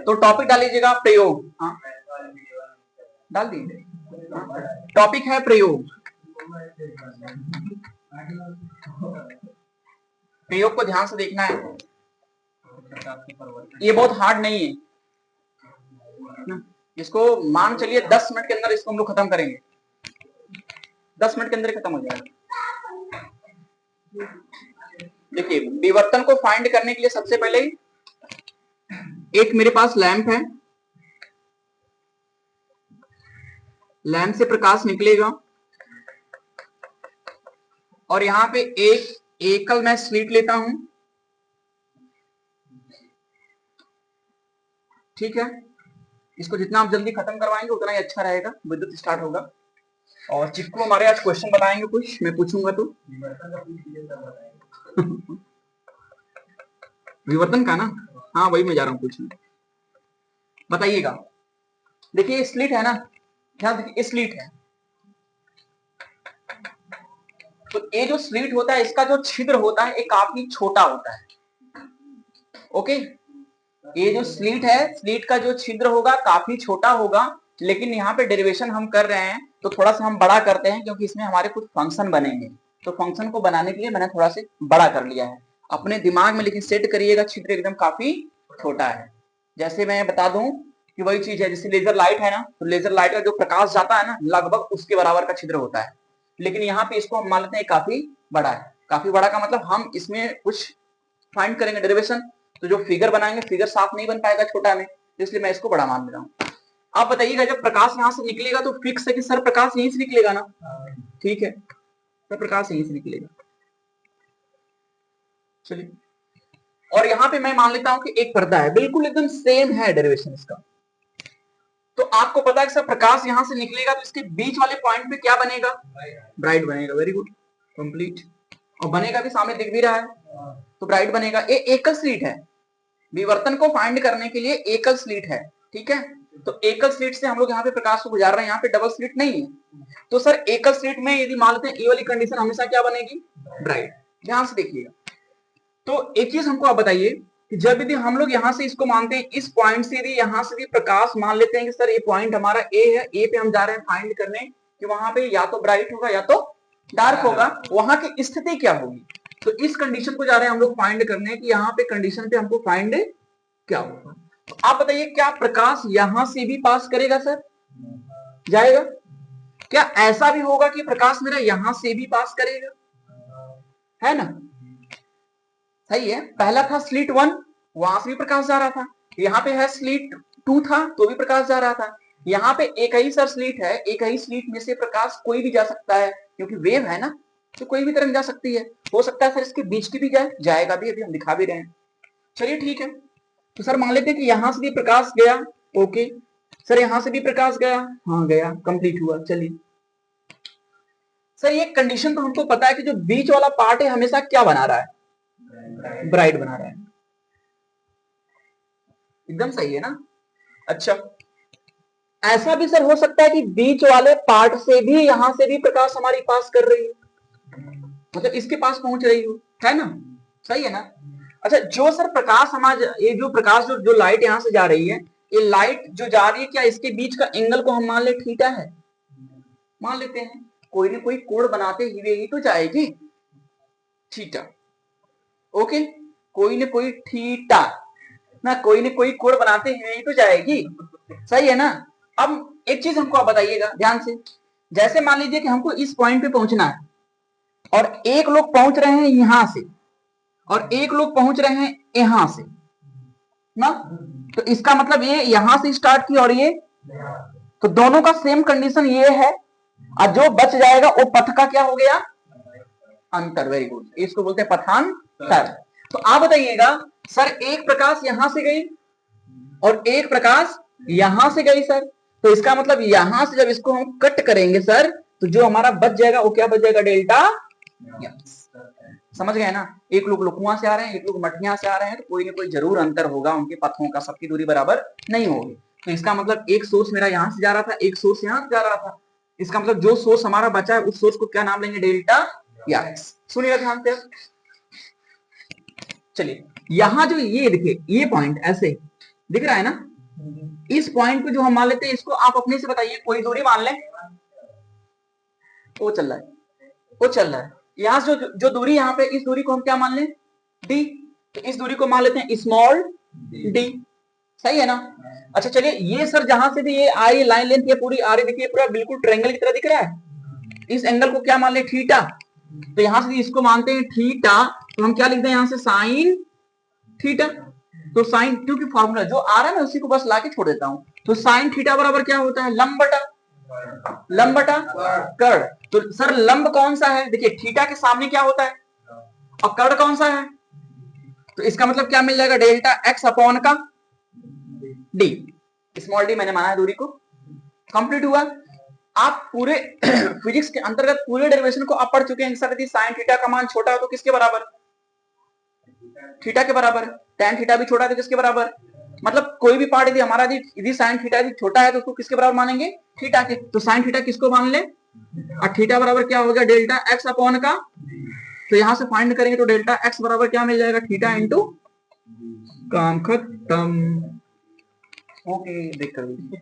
तो टॉपिक डाल लीजिएगा प्रयोग। हाँ डाल दीजिए। टॉपिक है प्रयोग। प्रयोग को ध्यान से देखना है, ये बहुत हार्ड नहीं है। इसको मान चलिए 10 मिनट के अंदर इसको हम लोग खत्म करेंगे, 10 मिनट के अंदर खत्म हो जाएगा। देखिए विवर्तन को फाइंड करने के लिए सबसे पहले एक मेरे पास लैंप है, लैंप से प्रकाश निकलेगा और यहां पे एक एकल मैं स्लिट लेता हूं, ठीक है। इसको जितना आप जल्दी खत्म करवाएंगे उतना ही अच्छा रहेगा, विद्युत स्टार्ट होगा। और चिक्कू हमारे आज क्वेश्चन बताएंगे कुछ, मैं पूछूंगा तो विवर्तन का ना, हाँ वही मैं जा रहा हूँ पूछने, बताइएगा। देखिए स्लिट है ना, ध्यान देखिए स्लिट है, तो ये जो स्लिट होता है इसका जो छिद्र होता है ये काफी छोटा होता है। ओके, ये जो स्लिट है, स्लिट का जो छिद्र होगा काफी छोटा होगा, लेकिन यहाँ पे डेरिवेशन हम कर रहे हैं तो थोड़ा सा हम बड़ा करते हैं क्योंकि इसमें हमारे कुछ फंक्शन बनेंगे, तो फंक्शन को बनाने के लिए मैंने थोड़ा सा बड़ा कर लिया है अपने दिमाग में। लेकिन सेट करिएगा छिद्र एकदम काफी छोटा है। जैसे मैं बता दूं कि वही चीज है, जैसे लेजर लाइट है ना, तो लेजर लाइट का जो प्रकाश जाता है ना लगभग उसके बराबर का छिद्र होता है, लेकिन यहाँ पे इसको हम मान लेते हैं काफी बड़ा है। काफी बड़ा का मतलब हम इसमें कुछ फाइंड करेंगे डेरिवेशन, तो जो फिगर बनाएंगे फिगर साफ नहीं बन पाएगा छोटा में, इसलिए मैं इसको बड़ा मान ले रहा हूँ। आप बताइएगा जब प्रकाश यहाँ से निकलेगा तो फिक्स है कि सर प्रकाश यहीं से निकलेगा ना, ठीक है, सर प्रकाश यहीं से निकलेगा। चलिए, और यहाँ पे मैं मान लेता हूं कि एक पर्दा है, बिल्कुल एकदम सेम है डेरिवेशन इसका। तो आपको पता है कि सर प्रकाश यहां से निकलेगा तो इसके बीच वाले पॉइंट पे क्या बनेगा, ब्राइट बनेगा। Very good, complete. और बनेगा भी, सामने दिख भी रहा है, तो ब्राइट बनेगा। ये एकल स्लिट है, विवर्तन को फाइंड करने के लिए एकल स्लिट है, ठीक है। तो एकल स्लिट से हम लोग यहाँ पे प्रकाश को गुजार रहे हैं, यहाँ पे डबल स्लिट नहीं है। तो सर एकल स्लिट में यदि मान लेते हैं ए वाली कंडीशन हमेशा क्या बनेगी, ब्राइट। ध्यान से देखिएगा। तो एक चीज हमको आप बताइए कि जब यदि हम लोग यहाँ से इसको मानते हैं, इस पॉइंट से यदि यहाँ से भी प्रकाश मान लेते हैं कि सर ये पॉइंट हमारा ए है, ए पे हम जा रहे हैं फाइंड करने कि वहां पे या तो ब्राइट होगा या तो डार्क होगा, वहां की स्थिति क्या होगी। तो इस कंडीशन को जा रहे हैं हम लोग फाइंड करने कि यहाँ पे कंडीशन पे हमको फाइंड क्या होगा। तो आप बताइए क्या प्रकाश यहां से भी पास करेगा सर, जाएगा? क्या ऐसा भी होगा कि प्रकाश मेरा यहां से भी पास करेगा, है ना? सही है। पहला था स्लिट 1, वहां से भी प्रकाश जा रहा था। यहाँ पे है स्लिट 2 था तो भी प्रकाश जा रहा था। यहाँ पे एक ही सर स्लिट है, एक ही स्लिट में से प्रकाश कोई भी जा सकता है क्योंकि वेव है ना, तो कोई भी तरंग जा सकती है। हो सकता है सर इसके बीच की भी जाए, जाएगा भी, अभी हम दिखा भी रहे हैं। चलिए ठीक है, तो सर मान लेते हैं कि यहां से भी प्रकाश गया। ओके सर, यहां से भी प्रकाश गया, हाँ गया, कंप्लीट हुआ। चलिए सर, ये कंडीशन तो हमको पता है कि जो बीच वाला पार्ट है हमेशा क्या बना रहा है, ब्राइट बना रहा है। एकदम सही है ना। अच्छा, ऐसा भी सर हो सकता है कि बीच वाले पार्ट से भी यहां से भी प्रकाश हमारी पास कर रही है, मतलब इसके पास पहुंच रही हो, है ना? सही है ना। अच्छा, जो सर प्रकाश हमारा, ये जो प्रकाश जो लाइट यहां से जा रही है, ये लाइट जो जा रही है, क्या इसके बीच का एंगल को हम मान ले थीटा है, मान लेते हैं। कोई ना कोई कोण बनाते हुए ही तो जाएगी, थीटा। ओके, कोई ना कोई थीटा ना, कोई ना कोई कोण बनाते हुए ही तो जाएगी, सही है ना। अब एक चीज हमको आप बताइएगा ध्यान से, जैसे मान लीजिए कि हमको इस पॉइंट पे पहुंचना है और एक लोग पहुंच रहे हैं यहां से और एक लोग पहुंच रहे हैं यहां से ना, तो इसका मतलब ये यहां से स्टार्ट की और ये, तो दोनों का सेम कंडीशन ये है, और जो बच जाएगा वो पथ का क्या हो गया, अंतर। वेरी गुड, इसको बोलते हैं पथांतर। तो आप बताइएगा सर, एक प्रकाश यहां से गई और एक प्रकाश यहां से गई सर, तो इसका मतलब यहां से जब इसको हम कट करेंगे सर, तो जो हमारा बच जाएगा वो क्या बच जाएगा, डेल्टा। समझ गए ना। एक लोग लुकुआ से आ रहे हैं, एक लोग मठिया से आ रहे हैं, तो कोई ना कोई जरूर अंतर होगा उनके पथों का, सबकी दूरी बराबर नहीं होगी। तो इसका मतलब एक सोर्स मेरा यहां से जा रहा था, एक सोर्स यहां से जा रहा था, इसका मतलब जो सोर्स हमारा बचा है उस सोर्स को क्या नाम लेंगे, डेल्टा एक्स। सुनिएगा ध्यान से, चलिए यहां जो ये देखिए ये पॉइंट ऐसे दिख रहा है ना, इस पॉइंट पे जो हम मान लेते हैं इसको आप अपने से बताइए, कोई दूरी मान लें, वो चल रहा है, वो चल रहा है, यहां से जो दूरी यहाँ पे, इस दूरी को हम क्या मान लें, डी, तो इस दूरी को मान लेते हैं स्मॉल डी, सही है ना। अच्छा चलिए ये सर जहां से भी ये आई लाइन लेंथ ये पूरी आ रही, देखिए पूरा बिल्कुल ट्रायंगल की तरह दिख रहा है, इस एंगल को क्या मान ले, थीटा, तो यहां से इसको मानते हैं थीटा, तो हम क्या लिखते हैं यहां से साइन थीटा, तो साइन, क्योंकि फॉर्मूला जो आ रहा है मैं उसी को बस लाके छोड़ देता हूं, तो साइन थीटा बराबर क्या होता है, लंब बटा कर्ण, तो सर लंब कौन सा है, देखिए थीटा के सामने क्या होता है और कर्ण कौन सा है, तो इसका मतलब क्या मिल जाएगा, डेल्टा एक्स अपॉन का डी, स्मॉल डी मैंने माना है दूरी को, कंप्लीट हुआ। आप पूरे फिजिक्स के अंतर्गत पूरे डेरिवेशन को आप पढ़ चुके हैं सर, यदि साइन थीटा का मान छोटा हो तो किसके बराबर, थीटा के बराबर, tan थीटा भी छोटा है तो किसके बराबर, मतलब कोई भी पार्ट यदि हमारा यदि साइन थीटा यदि छोटा है तो उसको किसके बराबर मानेंगे, थीटा के, तो साइन थीटा किसको मान ले, और थीटा बराबर क्या हो गया, डेल्टा एक्स अपॉन का, तो यहां से फाइंड करेंगे तो डेल्टा एक्स बराबर क्या मिल जाएगा, थीटा इंटू, काम खत्म। ओके देख कर लीजिए।